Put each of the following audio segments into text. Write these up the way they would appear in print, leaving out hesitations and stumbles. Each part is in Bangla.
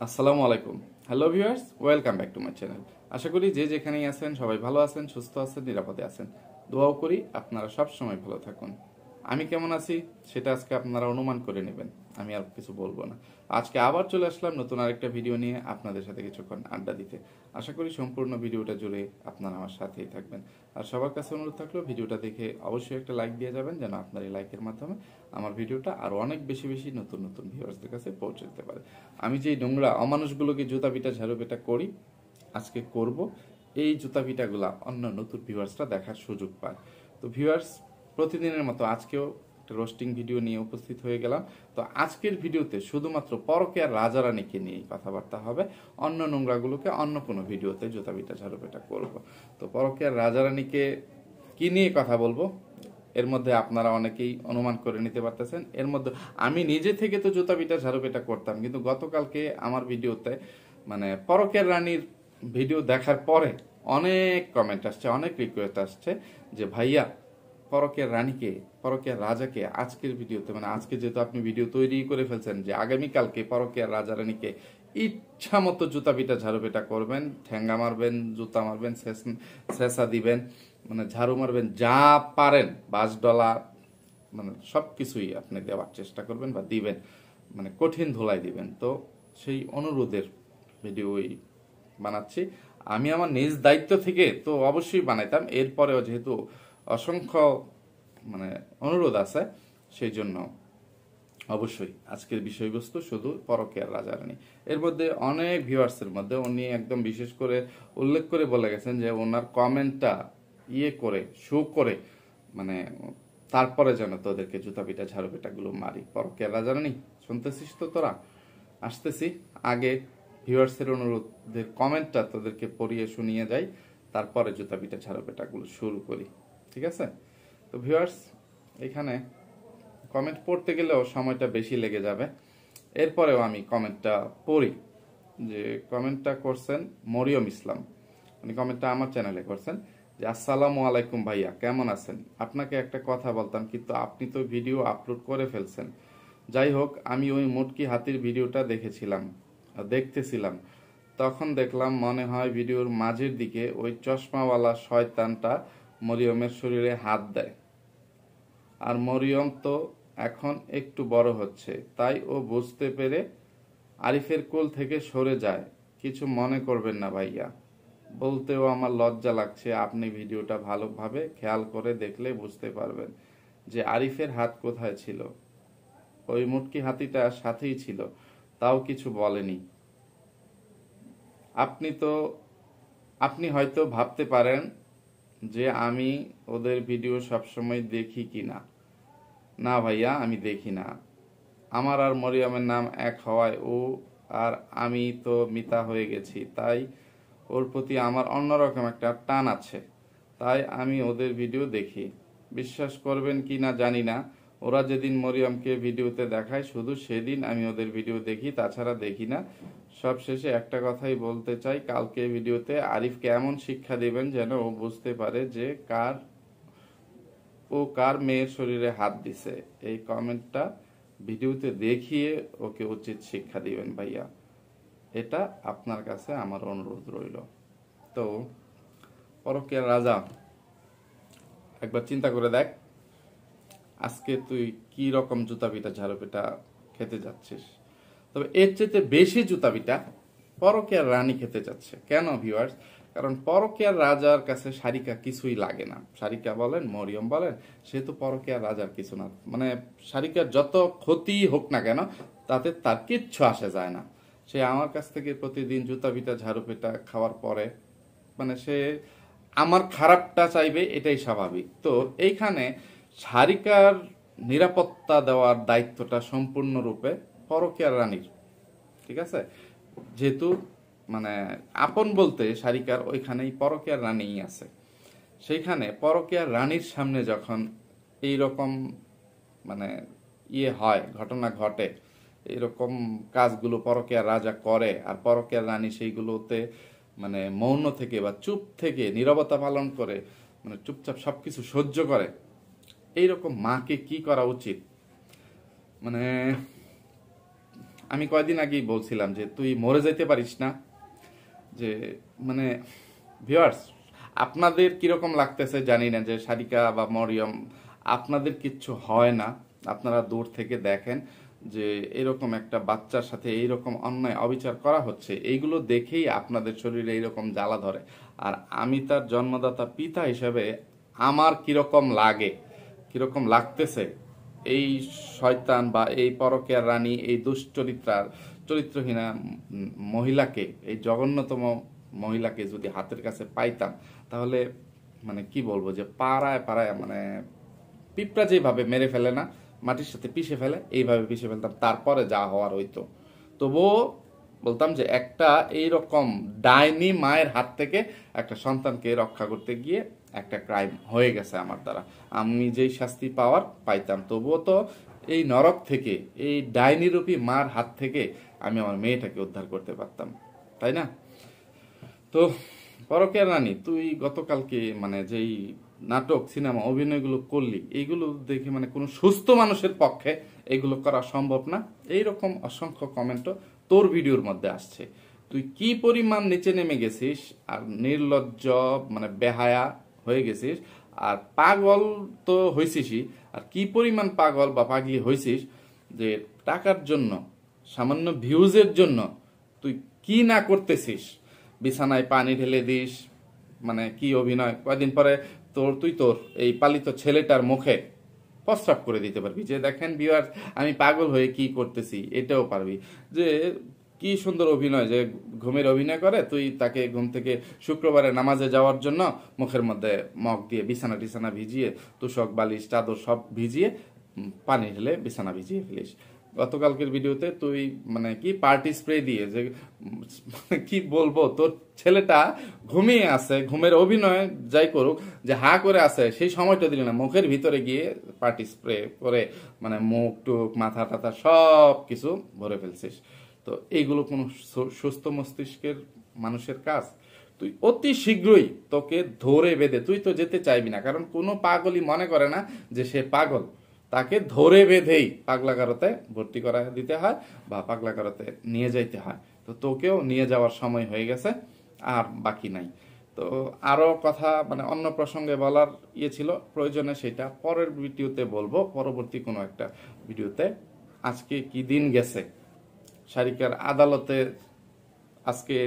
আসসালামু আলাইকুম। Hello viewers, welcome back to my channel. আশা করি যে যেখানেই আছেন সবাই ভালো আছেন, সুস্থ আছেন, নিরাপদে আছেন। দোয়াও করি আপনারা সব সময় ভালো থাকুন। আমি কেমন আছি সেটা আজকে আপনারা অনুমান করে নেবেন, আমি আর কিছু বলবো না। আজকে আবার চলে আসলাম নতুন আরেকটা ভিডিও নিয়ে আপনাদের সাথে কিছুক্ষণ আড্ডা দিতে। আশা করি সম্পূর্ণ ভিডিওটা জুড়ে আপনারা আমার সাথেই থাকবেন। আর সবার কাছে অনুরোধ থাকলো ভিডিওটা দেখে অবশ্যই একটা লাইক দিয়ে যাবেন, যেন আপনার এই লাইকের মাধ্যমে আমার ভিডিওটা আরো অনেক বেশি বেশি নতুন নতুন ভিউয়ার্সদের কাছে পৌঁছে দিতে পারে। আমি যে নোংরা অমানুষগুলোকে জুতা পিটা ঝাড়ু পিটা করি, আজকে করব এই জুতা পিটাগুলা অন্য নতুন ভিউয়ার্সরা দেখার সুযোগ পায়। তো ভিউয়ার্স, প্রতিদিনের মতো আজকেও একটা রোস্টিং ভিডিও নিয়ে উপস্থিত হয়ে গেলাম। তো আজকের ভিডিওতে শুধুমাত্র পরকীয়ার রাজারানীকে নিয়েই কথাবার্তা হবে, অন্য নোংরাগুলোকে অন্য কোনো ভিডিওতে জুতা পিটা ঝাড়ু পিটা করব। তো পরকীয়ার রাজারানীকে কি নিয়ে কথা বলবো, এর মধ্যে আপনারা অনেকেই অনুমান করে নিতে পারতেছেন। এর মধ্যে আমি নিজে থেকে তো জুতা পিটা ঝাড়ু পিটা করতাম, কিন্তু গতকালকে আমার ভিডিওতে মানে পরকের রানীর ভিডিও দেখার পরে অনেক কমেন্ট আসছে, অনেক রিকোয়েস্ট আসছে যে ভাইয়া পরকের রানীকে, পরকের রাজাকে আজকের ভিডিওতে, মানে আজকে যেহেতু আপনি ভিডিও তৈরি করে ফেলছেন যে আগামীকালকে পরকের রাজা রানীকে ইচ্ছা মতো জুতা পিটা ঝাড়ু পিটা করবেন, ঠ্যাঙ্গা মারবেন, জুতা মারবেন, ছেঁচা দিবেন, মানে ঝাড়ু মারবেন, যা পারেন বাঁশ ডলা, মানে সবকিছুই আপনি দেওয়ার চেষ্টা করবেন বা দিবেন, মানে কঠিন ধোলাই দিবেন। তো সেই অনুরোধের ভিডিওই বানাচ্ছি। আমি আমার নিজ দায়িত্ব থেকে তো অবশ্যই বানাইতাম, এরপরেও যেহেতু অসংখ্য মানে অনুরোধ আছে, সেই জন্য অবশ্যই আজকের বিষয়বস্তু শুধু পরকীয়ার রাজারানী। এর মধ্যে অনেক ভিউয়ার্সের মধ্যে উনি একদম বিশেষ করে উল্লেখ করে বলে গেছেন যে ওনার কমেন্টটা করে শো করে, মানে তারপরে যেন তোদেরকে জুতা পিটা ঝাড়ু পিটাগুলো মারি। পরকীয়ার রাজারানী শুনতেছিস তো তোরা? আসতেছি, আগে ভিউয়ার্সের অনুরোধের কমেন্টটা তোদেরকে পড়িয়ে শুনিয়ে যাই, তারপরে জুতা পিটা ঝাড়ু পিটাগুলো শুরু করি, ঠিক আছে? তো ভিউয়ার্স, এখানে কমেন্ট পড়তে গেলেও সময়টা বেশি লেগে যাবে, এরপরেও আমি কমেন্টটা পড়ি। যে কমেন্টটা করছেন মরিয়ম ইসলাম, উনি কমেন্টটা আমার চ্যানেলে করছেন যে আসসালামু আলাইকুম ভাইয়া, কেমন আছেন? আপনাকে একটা কথা বলতাম, কিন্তু আপনি তো ভিডিও আপলোড করে ফেলছেন। যাই হোক, আমি ওই মুটকি হাতির ভিডিওটা দেখতেছিলাম, তখন দেখলাম মনে হয় ভিডিওর মাঝের দিকে ওই চশমাওয়ালা শয়তানটা মরিয়মের শরীরে হাত দেয়। আর মরিয়ম তো এখন একটু বড় হচ্ছে, তাই ও বুঝতে পেরে আরিফের কোল থেকে সরে যায়। কিছু মনে করবেন না ভাইয়া, বলতেও আমার লজ্জা লাগছে। আপনি ভিডিওটা ভালোভাবে খেয়াল করে দেখলে বুঝতে পারবেন যে আরিফের হাত কোথায় ছিল। ওই মুটকি হাতিটা সাথেই ছিল, তাও কিছু বলেনি। আপনি হয়তো ভাবতে পারেন যে আমি ওদের ভিডিও সবসময় দেখি কিনা। না ভাইয়া, আমি দেখি না। আমার আর মরিয়মের নাম এক হওয়ায় ও আর আমি তো মিতা হয়ে গেছি, তাই ওর প্রতি আমার অন্যরকম একটা টান আছে, তাই আমি ওদের ভিডিও দেখি। বিশ্বাস করবেন কি না জানি না, ওরা যেদিন মরিয়মকে ভিডিওতে দেখায় শুধু সেদিন আমি ওদের ভিডিও দেখি, তাছাড়া দেখি না। সবশেষে একটা কথাই বলতে চাই, কালকে ভিডিওতে আরিফকে এমন শিক্ষা দিবেন যেন ও বুঝতে পারে যে কার মেয়ের শরীরে হাত দিছে। এই কমেন্টটা ভিডিওতে দেখিয়ে ওকে উচিত শিক্ষা দিবেন ভাইয়া, এটা আপনার কাছে আমার অনুরোধ রইল। তো পরকীয়ার রাজা, একবার চিন্তা করে দেখ, আজকে তুই কি রকম জুতা পিটা ঝাড়ু পিটা খেতে যাচ্ছিস। তবে এর চেয়ে বেশি জুতা পিটা পরকীয়ার রানী খেতে যাচ্ছে। কেন ভিউয়ার্স? কারণ পরকীয়ার রাজার কাছে সারিকা কিছুই লাগে না। সারিকা বলেন, মরিয়ম বলেন, সে তো পরকীয়ার রাজার কিছু না। মানে সারিকার যত ক্ষতি হোক না কেন, তাতে তার কিচ্ছু আসে যায় না। সে আমার কাছ থেকে প্রতিদিন জুতা পিটা ঝাড়ু পিটা খাওয়ার পরে মানে সে আমার খারাপটা চাইবে, এটাই স্বাভাবিক। তো এইখানে সারিকার নিরাপত্তা দেওয়ার দায়িত্বটা সম্পূর্ণরূপে পরকীয়ার রানীর, ঠিক আছে? যেহেতু মানে আপন বলতে সারিকার ওইখানেই পরকীয়ার রানীই আছে, সেইখানে পরকীয়ার রানীর সামনে যখন এই রকম মানে হয়, ঘটনা ঘটে, এরকম কাজগুলো পরকীয়ার রাজা করে, আর পরকীয়ার রানী সেইগুলোতে মানে মৌন থেকে বা চুপ থেকে নীরবতা পালন করে, মানে চুপচাপ সবকিছু সহ্য করে, এইরকম মাকে কি করা উচিত? মানে আমি কয়দিন আগেই বলছিলাম যে তুই মরে যাইতে পারিস না, যে মানে ভিউয়ার্স আপনাদের কিরকম লাগতেছে জানি না, যে সারিকা বা মরিয়ম আপনাদের কিচ্ছু হয় না, আপনারা দূর থেকে দেখেন যে এরকম একটা বাচ্চার সাথে এইরকম অন্যায় অবিচার করা হচ্ছে, এইগুলো দেখেই আপনাদের শরীরে এইরকম জ্বালা ধরে। আর আমি তার জন্মদাতা পিতা হিসেবে আমার কিরকম লাগে, কিরকম লাগতেছে এই শয়তান বা এই পরকীয়ার রানী, এই চরিত্রহীনা মহিলাকে, এই জঘন্যতম মহিলাকে যদি হাতের কাছে পাইতাম, তাহলে মানে কি বলবো, যে পাড়ায় পাড়ায় মানে পিঁপড়া যেভাবে মেরে ফেলে না, মাটির সাথে পিষে ফেলে, এইভাবে পিষে ফেলতাম, তারপরে যা হওয়ার হইতো। তবুও বলতাম যে একটা এইরকম ডাইনি মায়ের হাত থেকে একটা সন্তানকে রক্ষা করতে গিয়ে একটা ক্রাইম হয়ে গেছে আমার দ্বারা, আমি যেই শাস্তি পাওয়ার পাইতাম, তবুও তো এই নরক থেকে, এই ডাইনি রূপী মার হাত থেকে আমি আমার মেয়েটাকে উদ্ধার করতে পারতাম, তাই না? তো পরকীয়া রানী, তুই গতকালকে মানে যেই নাটক সিনেমা অভিনয়গুলো করলি, এইগুলো দেখে মানে কোনো সুস্থ মানুষের পক্ষে এগুলো করা সম্ভব না। এইরকম অসংখ্য কমেন্টও তোর ভিডিওর মধ্যে আসছে। তুই কি পরিমাণ নিচে নেমে গেছিস, আর নির্লজ্জ মানে বেহায়া হয়ে গেছিস, আর পাগল তো হয়েছিসই, আর কি পরিমাণ পাগল বা পাগলি হয়েছিস যে টাকার জন্য, সামান্য ভিউজের জন্য তুই কি না করতেছিস। বিছানায় পানি ঢেলে দিস, মানে কি অভিনয়। কয়দিন পরে তোর এই পালিত ছেলেটার মুখে প্রস্রাব করে দিতে পারবি, যে দেখেন ভিউয়ার্স আমি পাগল হয়ে কি করতেছি, এটাও পারবি। যে কি সুন্দর অভিনয়, যে ঘুমের অভিনয় করে, তুই তাকে ঘুম থেকে শুক্রবারে নামাজে যাওয়ার জন্য মুখের মধ্যে মগ দিয়ে বিছানা টিছানা ভিজিয়ে, তুষক বালিশ চাদর সব ভিজিয়ে পানি ঢেলে বিছানা ভিজিয়ে ফেলিস। গতকালকের ভিডিওতে তুই মানে কি পার্টি স্প্রে দিয়ে, যে মানে কি বলবো, তোর ছেলেটা ঘুমিয়ে আছে, ঘুমের অভিনয় যাই করুক, যে হা করে আছে, সেই সময়টা দিলি না, মুখের ভিতরে গিয়ে পার্টি স্প্রে করে মানে মুখ টুক মাথা টাথা সব কিছু ভরে ফেলছিস। তো এইগুলো কোনো সুস্থ মস্তিষ্কের মানুষের কাজ? তুই অতি শীঘ্রই তোকে ধরে বেঁধে, তুই তো যেতে চাইবি না, কারণ কোনো পাগলই মনে করে না যে সে পাগল, তাকে ধরে বেঁধেই পাগলাগারতে ভর্তি করা দিতে হয় বা পাগলাগারতে নিয়ে যাইতে হয়। তো তোকেও নিয়ে যাওয়ার সময় হয়ে গেছে, আর বাকি নাই। তো আরো কথা মানে অন্য প্রসঙ্গে বলার ইয়ে ছিল, প্রয়োজনে সেটা পরের ভিডিওতে বলবো, পরবর্তী কোনো একটা ভিডিওতে। আজকে কি দিন গেছে, সারিকার আদালতে আজকে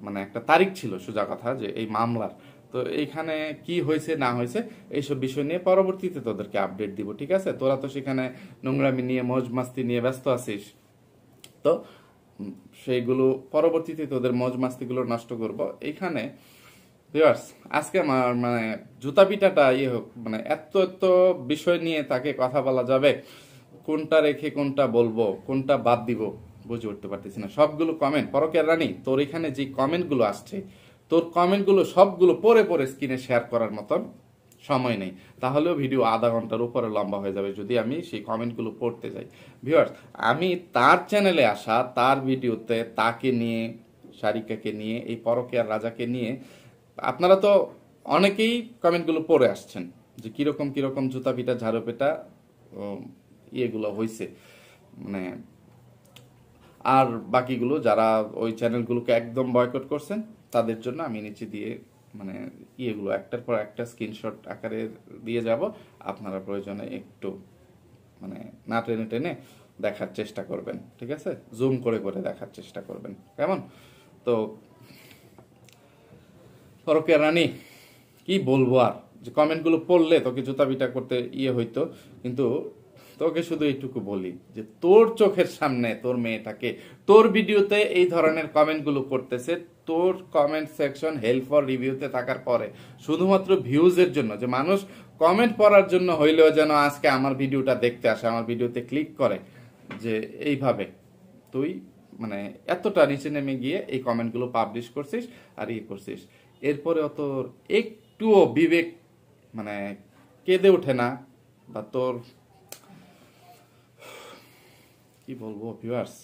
মানে একটা তারিখ ছিল, সোজা কথা, যে এই মামলার। তো এইখানে কি হয়েছে না হয়েছে এইসব বিষয় নিয়ে পরবর্তীতে তোদেরকে আপডেট দিব, ঠিক আছে? তোরা তো সেখানে নোংরামি নিয়ে মৌজ মাস্তি নিয়ে ব্যস্ত আছিস, তো সেইগুলো পরবর্তীতে তোদের মৌজ মাস্তিগুলো নষ্ট করব এইখানে। ভিউয়ার্স আজকে আমার মানে জুতা পিটাটা ইয়ে হোক, মানে এত এত বিষয় নিয়ে তাকে কথা বলা যাবে, কোনটা রেখে কোনটা বলবো, কোনটা বাদ দিব বুঝে উঠতে পারতেছি না। সবগুলো কমেন্ট, পরকীয়া রানী তোর এখানে যে কমেন্টগুলো আসছে, তোর কমেন্টগুলো সবগুলো পরে পরে স্ক্রিনে শেয়ার করার মতন সময় নেই, তাহলেও ভিডিও আধা ঘন্টার উপরে লম্বা হয়ে যাবে যদি আমি সেই কমেন্টগুলো পড়তে যাই। ভিউয়ার্স আমি তার চ্যানেলে আসা, তার ভিডিওতে তাকে নিয়ে, সারিকাকে নিয়ে, এই পরকীয়ার রাজাকে নিয়ে আপনারা তো অনেকেই কমেন্টগুলো পড়ে আসছেন, যে কিরকম কিরকম জুতা পিটা ঝাড়ু পেটা ইয়েগুলো হয়েছে, মানে আর বাকিগুলো যারা ওই চ্যানেলগুলোকে একদম বয়কট করছেন তাদের জন্য আমি নিচে দিয়ে মানে ইয়েগুলো একটার পর একটা স্ক্রিনশট আকারে দিয়ে যাব, আপনারা প্রয়োজনে একটু মানে না টেনে টেনে দেখার চেষ্টা করবেন, ঠিক আছে? জুম করে করে দেখার চেষ্টা করবেন, কেমন? তো পরকীয়া রানী কি বলবো আর, যে কমেন্টগুলো পড়লে তোকে জুতা পিটা করতে ইয়ে হইতো, কিন্তু তোকে শুধু এইটুকু বলি যে তোর চোখের সামনে তোর মেয়েটাকে তোর ভিডিওতে এই ধরনের কমেন্টগুলো করতেছে, তোর কমেন্ট সেকশন হেল্প ফর রিভিউতে থাকার পরে শুধুমাত্র ভিউজের জন্য, যে মানুষ কমেন্ট পড়ার জন্য হইলেও যেন আজকে আমার ভিডিওটা দেখতে আসে, আমার ভিডিওতে ক্লিক করে, যে এইভাবে তুই মানে এতটা নিচে নেমে গিয়ে এই কমেন্টগুলো পাবলিশ করছিস আর ইয়ে করছিস, এরপরে তোর একটুও বিবেক মানে কেঁদে ওঠে না, বা তোর কি বলবো ভিউয়ার্স।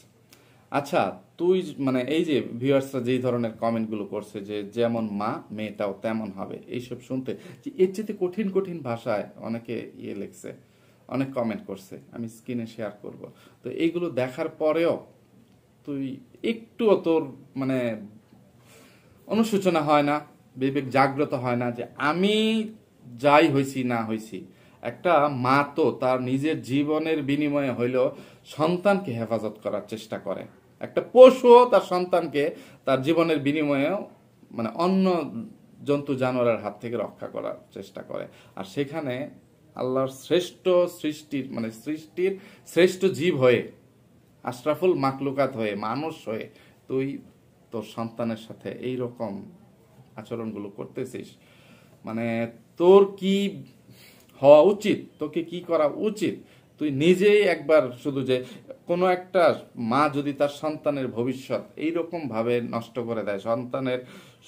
আচ্ছা তুই মানে এই যে ভিউয়ার্সরা যেই ধরনের কমেন্টগুলো করছে, যে যেমন মা মেয়েটাও তেমন হবে, এইসব শুনতে যে এর চেয়ে কঠিন কঠিন ভাষায় অনেকে ইয়ে লিখছে, অনেক কমেন্ট করছে, আমি স্ক্রিনে শেয়ার করব। তো এইগুলো দেখার পরেও তুই একটুও তোর মানে অনুশোচনা হয় না, বিবেক জাগ্রত হয় না যে আমি যাই হইছি না হইছি, একটা মা তো তার নিজের জীবনের বিনিময়ে হইলেও সন্তানকে হেফাজত করার চেষ্টা করে। একটা পশুও তার সন্তানকে তার জীবনের বিনিময়ে মানে অন্য জন্তু জানোয়ারের হাত থেকে রক্ষা করার চেষ্টা করে। আর সেখানে আল্লাহর শ্রেষ্ঠ সৃষ্টির মানে সৃষ্টির শ্রেষ্ঠ জীব হয়ে, আশরাফুল মাকলুকাত হয়ে, মানুষ হয়ে তুই তোর সন্তানের সাথে এই রকম আচরণগুলো করতেছিস, মানে তোর কি হওয়া উচিত, তোকে কি করা উচিত? তুই নিজেই একবার শুধু যে কোনো একটা মা যদি তার সন্তানের ভবিষ্যৎ এইরকম ভাবে নষ্ট করে দেয়, সন্তানের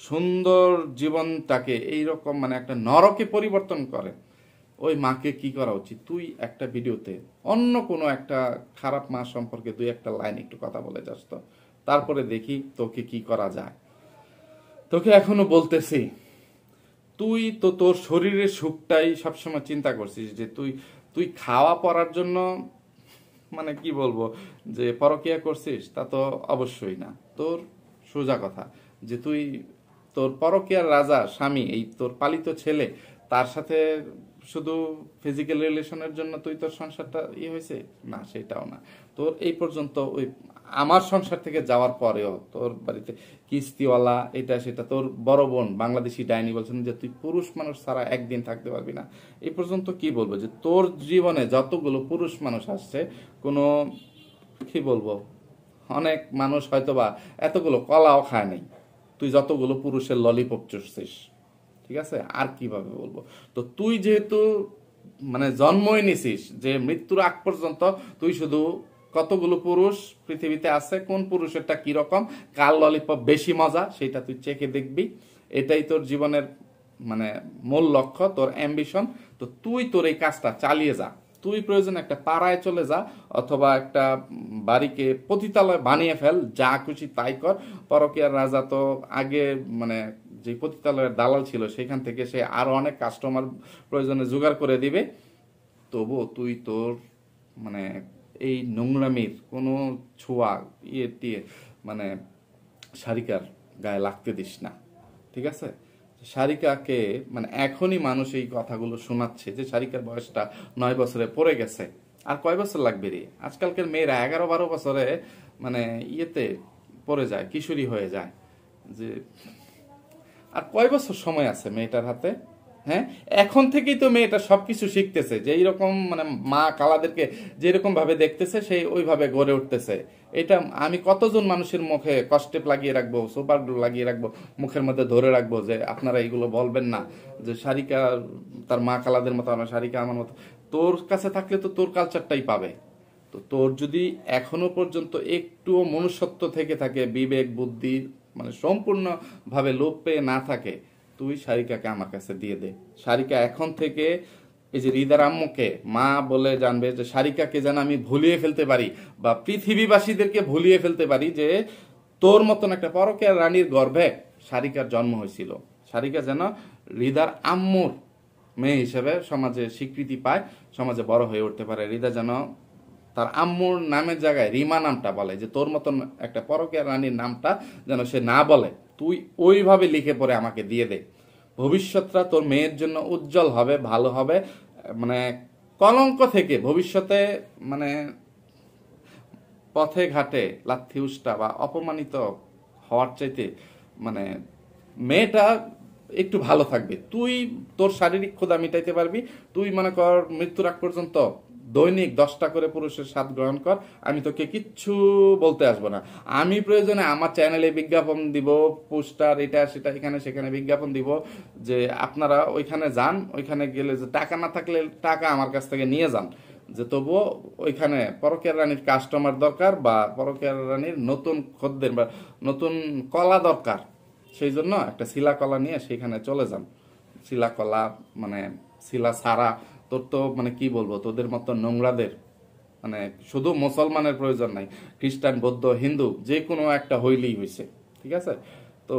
সুন্দর জীবনটাকে এইরকম মানে একটা নরকে পরিবর্তন করে, ওই মাকে কি করা উচিত? তুই একটা ভিডিওতে অন্য কোনো একটা খারাপ মা সম্পর্কে দুই একটা লাইন একটু কথা বলে যাস তো, তারপরে দেখি তোকে কি করা যায়। তোকে এখনো বলতেছি, তুই তো তোর শরীরের সুখটাই সবসময় চিন্তা করছিস, যে তুই তুই খাওয়া পরার জন্য মানে কি বলবো যে পরকিয়া করছিস, তা তো অবশ্যই না। তোর সোজা কথা যে তুই তোর পরকিয়ার রাজা স্বামী, এই তোর পালিত ছেলে, তার সাথে শুধু ফিজিক্যাল রিলেশনের জন্য তুই তোর সংসারটা হয়েছে না, সেটাও না। তোর এই পর্যন্ত ওই আমার সংসার থেকে যাওয়ার পরেও তোর বাড়িতে কিস্তিওয়ালা এটা সেটা, তোর বড় বোন বাংলাদেশি ডাইনি বলছেন যে তুই পুরুষ মানুষ ছাড়া একদিন থাকতে পারবি না। এই পর্যন্ত কি বলবো যে তোর জীবনে যতগুলো পুরুষ মানুষ আসছে, কোনো কি বলবো, অনেক মানুষ হয়তোবা এতগুলো কলাও খায় নাই, তুই যতগুলো পুরুষের ললিপপ চুষছিস, ঠিক আছে? আর কিভাবে বলবো? তো তুই যেহেতু মানে জন্মই নিছিস যে মৃত্যুর আগ পর্যন্ত তুই শুধু কতগুলো পুরুষ পৃথিবীতে আছে, কোন পুরুষেরটা কিরকম, কার ললিপপ বেশি মজা, সেটা তুই চেখে দেখবি। এটাই তোর জীবনের মানে মূল লক্ষ্য, তোর অ্যাম্বিশন। তো তুই তোর এই কাজটা চালিয়ে যা। তুই প্রয়োজন একটা পাড়ায় চলে যা, অথবা একটা বাড়িকে পতিতালয় বানিয়ে ফেল, যা খুশি তাই কর। পরকীয়ার রাজা তো আগে মানে যে পতিতালয়ের দালাল ছিল, সেখান থেকে সে আরো অনেক কাস্টমার প্রয়োজনে জোগাড় করে দিবে। তবুও তুই তোর মানে এই নোংরামির কোনো ছোঁয়া টিয়ে মানে সারিকার গায়ে লাগতে দিস না, ঠিক আছে? সারিকাকে মানে এখনই মানুষ এই কথাগুলো শোনাচ্ছে যে সারিকার বয়সটা 9 বছরে পড়ে গেছে, আর কয় বছর লাগবে রে? আজকালকার মেয়েরা 11-12 বছরে মানে পড়ে যায়, কিশোরী হয়ে যায়। যে আর কয় বছর সময় আছে মেয়েটার হাতে? হ্যাঁ, এখন থেকেই তো মেয়েটা সবকিছু শিখতেছে, যে এইরকম মানে মা কালাদেরকে যেরকম ভাবে দেখতেছে সেই ওইভাবে গড়ে উঠতেছে। এটা আমি কতজন মানুষের মুখে কষ্টেপ লাগিয়ে রাখবো, সুপার গ্লু লাগিয়ে রাখবো, মুখের মধ্যে ধরে রাখবো যে আপনারা এইগুলো বলবেন না, যে সারিকা তার মা কালাদের মতো, আমার সারিকা আমার মতো। তোর কাছে থাকলে তো তোর কালচারটাই পাবে। তো তোর যদি এখনো পর্যন্ত একটুও মনুষ্যত্ব থেকে থাকে, বিবেক বুদ্ধি মানে সম্পূর্ণ ভাবে লোপ পেয়ে না থাকে, তুই সারিকাকে আমার কাছে দিয়ে দে। সারিকা এখন থেকে এই যে হৃদার আম্মুকে মা বলে জানবে, যে সারিকাকে যেন আমি ভুলিয়ে ফেলতে পারি বা পৃথিবীবাসীদেরকে ভুলিয়ে ফেলতে পারি যে তোর মতন একটা পরকীয়া রানীর গর্ভে সারিকার জন্ম হয়েছিল। সারিকা যেন হৃদার আম্মুর মেয়ে হিসেবে সমাজে স্বীকৃতি পায়, সমাজে বড় হয়ে উঠতে পারে। হৃদা যেন তার আম্মুর নামের জায়গায় রিমা নামটা বলে, যে তোর মতন একটা পরকীয়া রানীর নামটা যেন সে না বলে। তুই ওইভাবে লিখে পড়ে আমাকে দিয়ে দে। ভবিষ্যৎটা তোর মেয়ের জন্য উজ্জ্বল হবে, ভালো হবে। মানে কলঙ্ক থেকে ভবিষ্যতে মানে পথে ঘাটে লাথি উষ্টা বা অপমানিত হওয়ার চাইতে মানে মেয়েটা একটু ভালো থাকবে। তুই তোর শারীরিক ক্ষুধা মিটাইতে পারবি। তুই মনে কর মৃত্যুর আগ পর্যন্ত দৈনিক 10টা করে পুরুষের স্বাদ গ্রহণ কর, আমি তোকে কিচ্ছু বলতে আসবো না। আমি প্রয়োজনে আমার চ্যানেলে বিজ্ঞাপন দিব, পোস্টার এটা সেটা এখানে সেখানে বিজ্ঞাপন দিব, যে আপনারা ওইখানে যান, ওইখানে গেলে যে টাকা না থাকলে টাকা আমার কাছ থেকে নিয়ে যান, যে তবুও ওইখানে পরকীয়া রানীর কাস্টমার দরকার বা পরকীয়া রানীর নতুন খদ্দের বা নতুন কলা দরকার। সেই জন্য একটা শিলা কলা নিয়ে সেখানে চলে যান। শিলা কলা মানে শিলা সারা, তোর তো মানে কি বলবো, তোদের মতো নোংরাদের মানে শুধু মুসলমানের প্রয়োজন নাই, খ্রিস্টান বৌদ্ধ হিন্দু যে কোনো একটা হইলেই হয়েছে, ঠিক আছে? তো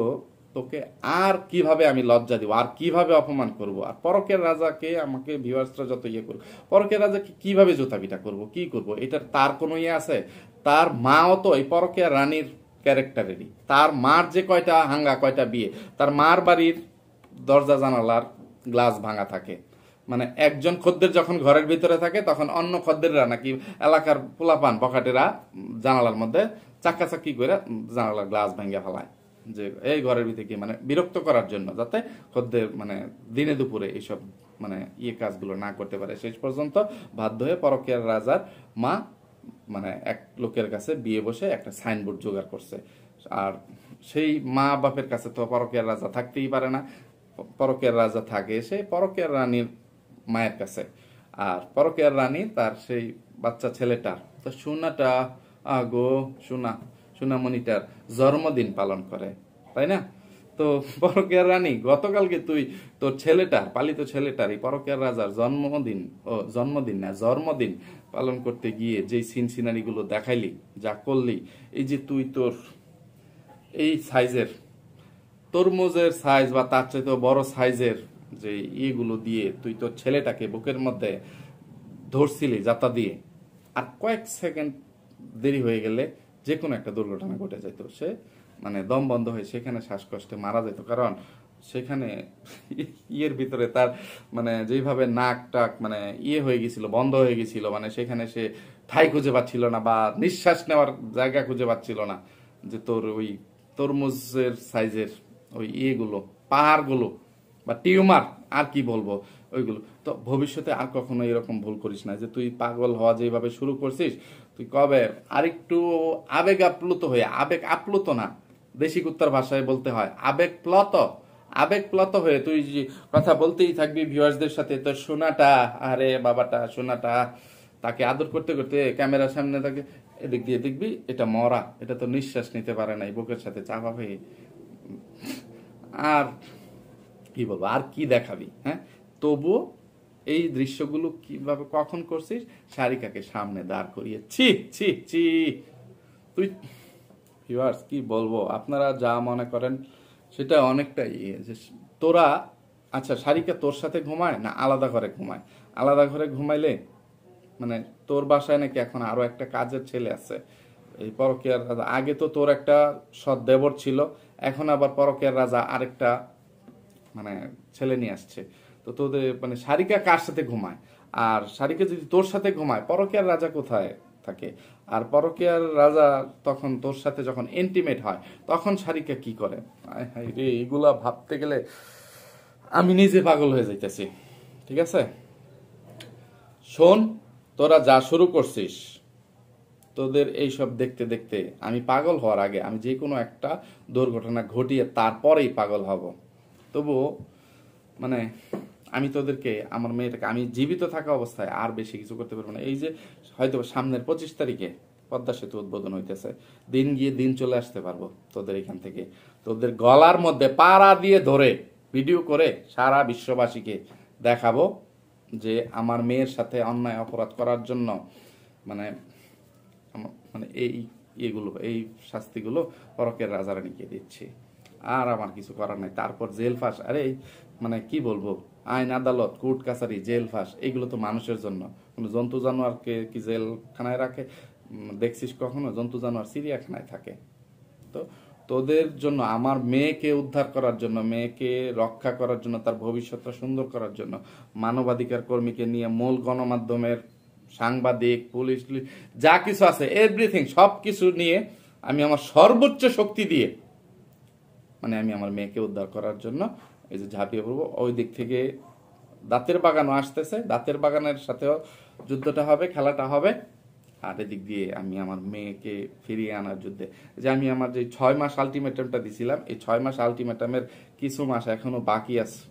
তোকে আর কিভাবে আমি লজ্জা দিব, আর কিভাবে অপমান করব, আর পরকের রাজাকে আমাকে ভিউয়ার্সরা যত ইয়ে করবো, পরকের রাজাকে কিভাবে জুতা পিটা করবো, কি করব, এটা তার কোনো ইয়ে আছে? তার মাও তো এই পরকের রানীর ক্যারেক্টারেরই। তার মার যে কয়টা হাঙ্গা, কয়টা বিয়ে, তার মার বাড়ির দরজা জানালার গ্লাস ভাঙা থাকে। মানে একজন খদ্দের যখন ঘরের ভিতরে থাকে তখন অন্য খদ্দেররা নাকি এলাকার পোলাপান বখাটেরা জানালার মধ্যে চাক্কাচাক্কি করে জানালার গ্লাস ভেঙে ফেলায়, যে এই ঘরের ভিতরে কি, মানে বিরক্ত করার জন্য, যাতে খদ্দের মানে দিনে দুপুরে এইসব মানে ইয়ে কাজগুলো না করতে পারে। শেষ পর্যন্ত বাধ্য হয়ে পরকীয়ার রাজার মা মানে এক লোকের কাছে বিয়ে বসে একটা সাইনবোর্ড জোগাড় করছে। আর সেই মা বাপের কাছে তো পরকীয়ার রাজা থাকতেই পারে না, পরকীয়ার রাজা থাকে সে পরকীয়ার রানীর মায়ের কাছে। আর পরকীয়ার রানী তার সেই বাচ্চা ছেলেটার, তো সোনাটা আগো সোনা সোনামণিটার জন্মদিন পালন করে, তাই না? তো পরকীয়ার রানী গতকালকে তুই তোর ছেলেটার, পালিত ছেলেটার, এই পরকীয়ার রাজার জন্মদিন পালন করতে গিয়ে যেই সিন সিনারি গুলো দেখাইলি, যা করলি, এই যে তুই তোর এই সাইজের তরমুজের সাইজ বা তার চাইতে বড় সাইজের যে ইয়েগুলো দিয়ে তুই তোর ছেলেটাকে বুকের মধ্যে ধরছিলি যাতা দিয়ে, আর কয়েক সেকেন্ড দেরি হয়ে গেলে যে কোনো একটা দুর্ঘটনা ঘটে যেত, সে মানে দম বন্ধ হয়ে সেখানে শ্বাসকষ্টে মারা যেত। কারণ সেখানে ইয়ের ভিতরে তার মানে যেভাবে নাক টাক মানে ইয়ে হয়ে গেছিল, বন্ধ হয়ে গেছিল, মানে সেখানে সে ঠাই খুঁজে পাচ্ছিল না বা নিঃশ্বাস নেওয়ার জায়গা খুঁজে পাচ্ছিল না, যে তোর ওই তরমুজের সাইজের ওই ইয়েগুলো, পাহাড়গুলো বা টিউমার, আর কি বলবো ওইগুলো। তো ভবিষ্যতে আর কখনো এরকম ভুল করিস না, যে তুই পাগল হওয়া যেভাবে শুরু করছিস, তুই কবে আরেকটু আবেগ আপ্লুত হয়ে, আবেগ আপ্লুত না, দেশি কুত্তার ভাষায় বলতে হয় আবেগ প্লত হয়ে তুই যে কথা বলতেই থাকবি ভিউয়ার্সদের সাথে, তোর সোনাটা, আরে বাবাটা, সোনাটা, তাকে আদর করতে করতে ক্যামেরার সামনে তাকে এদিক দিয়ে দেখবি এটা মরা, এটা তো নিঃশ্বাস নিতে পারে না, বুকের সাথে চাপা হয়ে। আর কি বলবো, আর কি দেখাবি? হ্যাঁ, তবুও এই দৃশ্যগুলো কিভাবে কখন করছিস? সারিকাকে সামনে দাঁড় করিয়ে, ছি ছি ছি। তুই ভিউয়ার্স কি বলবো, আপনারা যা মনে করেন সেটা অনেকটাই যে তোরা, আচ্ছা সারিকা তোর সাথে ঘুমায় না আলাদা ঘরে ঘুমায়? আলাদা ঘরে ঘুমাইলে মানে তোর বাসায় নাকি এখন আরো একটা কাজের ছেলে আছে, এই পরকীয়ার রাজা। আগে তো তোর একটা সৎ দেবর ছিল, এখন আবার পরকীয়ার রাজা আরেকটা মানে ছেলে নিয়ে আসছে। তো তোদের মানে সারিকা কার সাথে ঘুমায়? আর সারিকা যদি তোর সাথে ঘুমায়, পরকীয়ার রাজা কোথায় থাকে? আর পরকীয়ার রাজা তখন তোর সাথে যখন ইন্টিমেট হয়, তখন সারিকা কি করে? আয় হায় রে, এগুলা ভাবতে গেলে আমি নিজে পাগল হয়ে যাইতেছি। ঠিক আছে, শোন, তোরা যা শুরু করছিস, তোদের এইসব দেখতে দেখতে আমি পাগল হওয়ার আগে আমি যে কোনো একটা দুর্ঘটনা ঘটিয়ে তারপরেই পাগল হব। তবুও মানে আমি তোদেরকে, আমার মেয়েটাকে আমি জীবিত থাকা অবস্থায় আর বেশি কিছু করতে পারবো না। এই যে হয়তো সামনের 25 তারিখে পদ্মা সেতু উদ্বোধন হইতেছে, দিন গিয়ে দিন চলে আসতে পারবো তোদের এখান থেকে, তোদের গলার মধ্যে পাড়া দিয়ে ধরে ভিডিও করে সারা বিশ্ববাসীকে দেখাবো যে আমার মেয়ের সাথে অন্যায় অপরাধ করার জন্য মানে মানে এই এগুলো, এই শাস্তিগুলো পরকের রাজারানীকে দিচ্ছি। আর আমার কিছু করার নাই। তারপর জেল ফাঁস, আরে মানে কি বলবো, আইন আদালত কোর্ট কাছারি জেল ফাঁস এগুলো তো মানুষের জন্য, কোনো জন্তু জানোয়ারকে কি জেলখানায় রাখে? দেখছিস কখনো জন্তু জানোয়ার চিড়িয়াখানায় থাকে? তো তোদের জন্য, আমার মেয়েকে উদ্ধার করার জন্য, মেয়েকে রক্ষা করার জন্য, তার ভবিষ্যৎটা সুন্দর করার জন্য মানবাধিকার কর্মীকে নিয়ে, মূল গণমাধ্যমের সাংবাদিক, পুলিশ, যা কিছু আছে এভরিথিং সব কিছু নিয়ে আমি আমার সর্বোচ্চ শক্তি দিয়ে মানে আমি আমার মেয়েকে উদ্ধার করার জন্য এই যে ঝাঁপিয়ে পড়বো। ওই দিক থেকে দাঁতের বাগানও আসতেছে, দাঁতের বাগানের সাথেও যুদ্ধটা হবে, খেলাটা হবে। আর এদিক দিয়ে আমি আমার মেয়েকে ফিরিয়ে আনার যুদ্ধে, যে আমি আমার যে 6 মাস আলটিমেটামটা দিছিলাম, এই 6 মাস আলটিমেটামের কিছু মাস এখনো বাকি আছে,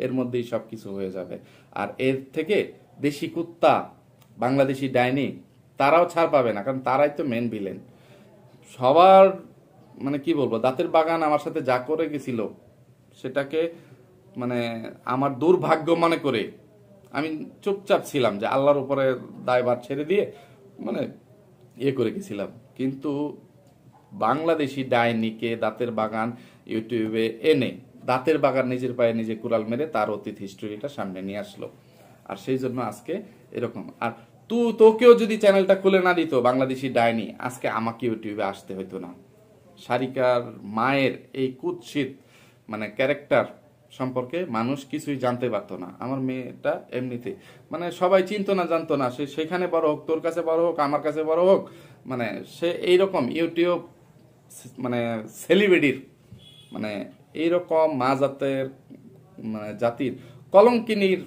এর মধ্যেই সব কিছু হয়ে যাবে। আর এর থেকে দেশি কুত্তা, বাংলাদেশি ডাইনি, তারাও ছাড় পাবে না, কারণ তারাই তো মেন ভিলেন সবার। মানে কি বলবো, দাঁতের বাগান আমার সাথে যা করে গেছিল সেটাকে মানে আমার দুর্ভাগ্য মনে করে আমি চুপচাপ ছিলাম, যে আল্লাহর উপরে দায়ভার ছেড়ে দিয়ে মানে ইয়ে করে গেছিলাম। কিন্তু বাংলাদেশি ডাইনিকে দাঁতের বাগান ইউটিউবে এনে দাঁতের বাগান নিজের পায়ে নিজে কুড়াল মেরে তার অতীত হিস্টোরিটা সামনে নিয়ে আসলো। আর সেই জন্য আজকে এরকম। আর তোকেও যদি চ্যানেলটা খুলে না দিত বাংলাদেশি ডাইনি, আজকে আমাকে ইউটিউবে আসতে হইতো না। সারিকার মায়ের এই কুৎসিত মানে ক্যারেক্টার সম্পর্কে মানুষ কিছুই জানতে পারতো না। আমার মেয়েটা এমনিতে মানে সবাই চিনতো না, জানতো না। সে সেখানে বড় হোক, তোর কাছে বড় হোক, আমার কাছে বড় হোক, মানে সে এইরকম ইউটিউব মানে সেলিব্রিটির মানে এইরকম মা জাতের মানে জাতির কলঙ্কিনীর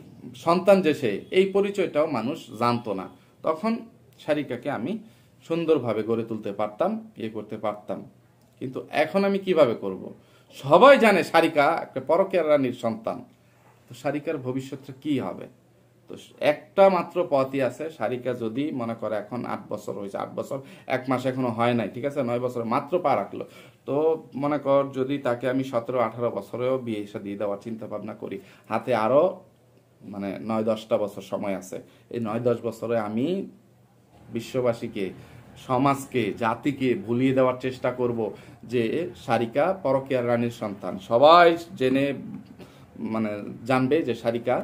সন্তান যে সে, এই পরিচয়টাও মানুষ জানতো না। তখন সারিকাকে আমি সুন্দরভাবে গড়ে তুলতে পারতাম, ইয়ে করতে পারতাম। কিন্তু এখন আমি কিভাবে করব? সবাই জানে সারিকা একটা পরকীয়ার রানীর সন্তান। তো সারিকার ভবিষ্যৎটা কি হবে? তো একটা মাত্র পথই আছে। সারিকা যদি মনে করে এখন 8 বছর হয়েছে, 8 বছর 1 মাস এখনো হয় নাই, ঠিক আছে, 9 বছর মাত্র পা রাখলো। তো মনে কর যদি তাকে আমি 17-18 বছরেও বিয়ে দিয়ে দেওয়ার চিন্তা ভাবনা করি, হাতে আরো মানে 9-10টা বছর সময় আছে। এই 9-10 বছরে আমি বিশ্ববাসীকে, সমাজকে, জাতিকে ভুলিয়ে দেওয়ার চেষ্টা করব যে সারিকা পরকীয়ার রানীর সন্তান। সবাই জেনে মানে জানবে যে সারিকা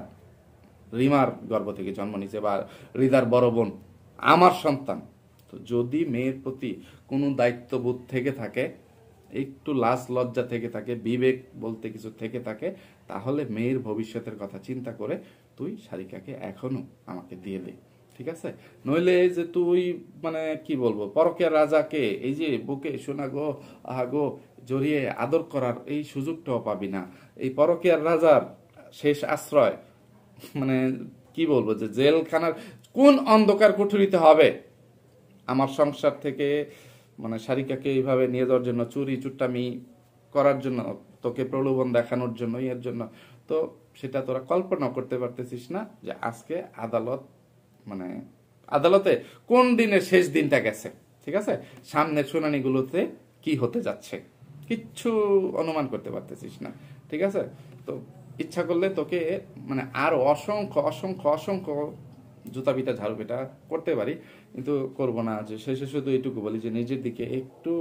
রিমার গর্ভ থেকে জন্ম নিয়েছে বা হৃদার বড় বোন আমার সন্তান। তো যদি মেয়ের প্রতি কোনো দায়িত্ববোধ থেকে থাকে, একটু লাজ লজ্জা থেকে থাকে, বিবেক বলতে কিছু থেকে থাকে, তাহলে মেয়ের ভবিষ্যতের কথা চিন্তা করে তুই সারিকাকে এখনো আমাকে দিয়ে দে, ঠিক আছে? নইলে এই যে তুই মানে কি বলবো, পরকীয়ার রাজাকে এই যে বুকে শোনা গো আহা গো জড়িয়ে আদর করার এই সুযোগটাও পাবি না। এই পরকীয়ার রাজার শেষ আশ্রয় মানে কি বলবো, যে জেলখানার কোন অন্ধকার কুঠুরিতে হবে আমার সংসার থেকে মানে সারিকাকে এইভাবে নিয়ে যাওয়ার জন্য, চুরি চুট্টামি করার জন্য, তোকে প্রলোভন দেখানোর জন্য, এর জন্য। তো সেটা তোরা কল্পনা করতে পারতেছিস না যে আজকে মানে আদালতে কোন দিনের শেষ দিনটা গেছে, ঠিক আছে? সামনের শুনানিগুলোতে কি হতে যাচ্ছে কিচ্ছু অনুমান করতে পারতেছিস না, ঠিক আছে? তো ইচ্ছা করলে তোকে মানে আরো অসংখ্য অসংখ্য অসংখ্য জুতা পিটা ঝাড়ু পিটা করতে পারি, কিন্তু করব না। যে শেষে শুধু এইটুকু বলি যে নিজের দিকে একটু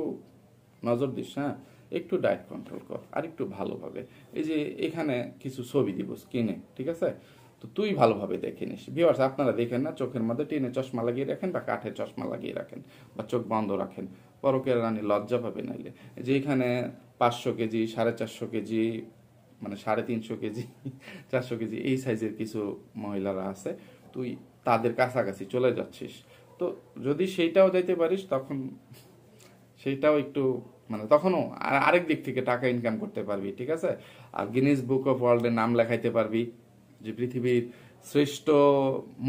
নজর দিস, হ্যাঁ, একটু ডায়েট কন্ট্রোল কর, আর একটু ভালোভাবে। এই যে এখানে কিছু ছবি দিব স্ক্রিনে, ঠিক আছে? তো তুই ভালোভাবে দেখে নিস। ভিউয়ার্স, আপনারা দেখেন না, চোখের মধ্যে টিনে চশমা লাগিয়ে রাখেন বা কাঠের চশমা লাগিয়ে রাখেন বা চোখ বন্ধ রাখেন, পরকীয়ার রানী লজ্জা পাবে নাইলে। যে এখানে 500 কেজি, 450 কেজি, মানে 350 কেজি, 400 কেজি এই সাইজের কিছু মহিলারা আছে, তুই তাদের কাছাকাছি চলে যাচ্ছিস। তো যদি সেইটাও যাইতে পারিস, তখন সেইটাও একটু মানে তখনও আরেক দিক থেকে টাকা ইনকাম করতে পারবি, ঠিক আছে? আর গিনিস বুক অফ ওয়ার্ল্ডের নাম লেখাইতে পারবি যে পৃথিবীর শ্রেষ্ঠ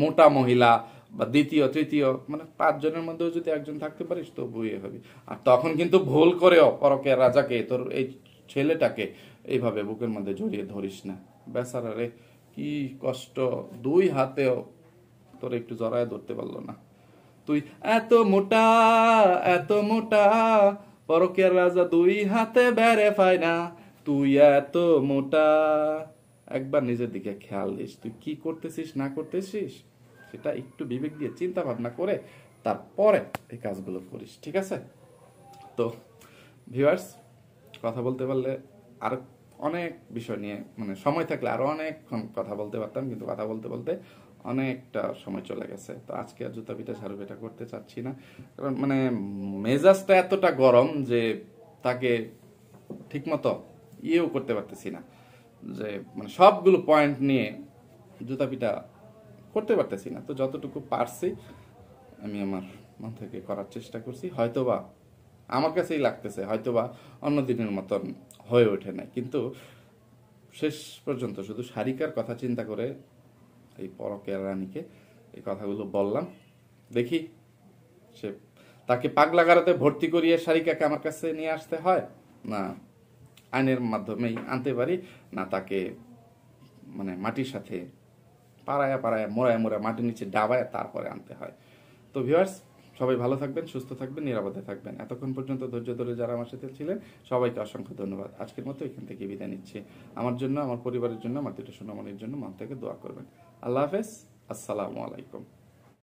মোটা মহিলা বা দ্বিতীয় তৃতীয় মানে 5 জনের মধ্যেও যদি একজন থাকতে পারিস তো বইয়ে হবি। আর তখন কিন্তু ভুল করেও পরকীয়ার রাজাকে, তোর এই ছেলেটাকে এইভাবে বুকের মধ্যে জড়িয়ে ধরিস না। বেচারা রে, কি কষ্ট, 2 হাতেও তোর একটু জড়ায় ধরতে পারলো না। তুই এত মোটা, এত মোটা, পরকীয়ার রাজা 2 হাতে বেড়ে পায় না। তুই এত মোটা। একবার নিজের দিকে খেয়াল দিস, তুই কি করতেছিস না করতেছিস সেটা একটু বিবেক দিয়ে চিন্তা ভাবনা করে তারপরে এই কাজগুলো করিস, ঠিক আছে? তো ভিউয়ার্স, কথা বলতে পারলে আর অনেক বিষয় নিয়ে মানে সময় থাকলে আরো অনেকক্ষণ কথা বলতে পারতাম, কিন্তু কথা বলতে বলতে অনেকটা সময় চলে গেছে। তো আজকে আর জুতা পিটা ঝাড়ু পিটা করতে চাচ্ছি না, কারণ মানে মেজাজটা এতটা গরম যে তাকে ঠিকমতো ইয়েও করতে পারতেছি না, যে মানে সবগুলো পয়েন্ট নিয়ে জুতা পিটা করতে পারতেছি না। তো যতটুকু পারছি আমি আমার মন থেকে করার চেষ্টা করছি। হয়তোবা আমার কাছেই লাগতেছে হয়তোবা অন্য দিনের মতন হয়ে ওঠে নাই, কিন্তু শেষ পর্যন্ত শুধু সারিকার কথা চিন্তা করে এই পরকীয়ার রানীকে এই কথাগুলো বললাম। দেখি সে তাকে পাগলাগারদে ভর্তি করিয়ে সারিকাকে আমার কাছে নিয়ে আসতে হয়, না আইনের মাধ্যমেই আনতে পারি, না তাকে মানে মাটির সাথে পাড়ায় পাড়ায় মোড়ায় মোড়ায় মাটির নিচে ডাবায় তারপরে আনতে হয়। তো ভিউয়ার্স, সবাই ভালো থাকবেন, সুস্থ থাকবেন, নিরাপদে থাকবেন। এতক্ষণ পর্যন্ত ধৈর্য ধরে যারা আমার সাথে ছিলেন সবাইকে অসংখ্য ধন্যবাদ। আজকের মতো এখান থেকে বিদায় নিচ্ছি। আমার জন্য, আমার পরিবারের জন্য, আমার দুটো সোনামণির জন্য মন থেকে দোয়া করবেন। আল্লাহ হাফেজ, আসসালামু আলাইকুম।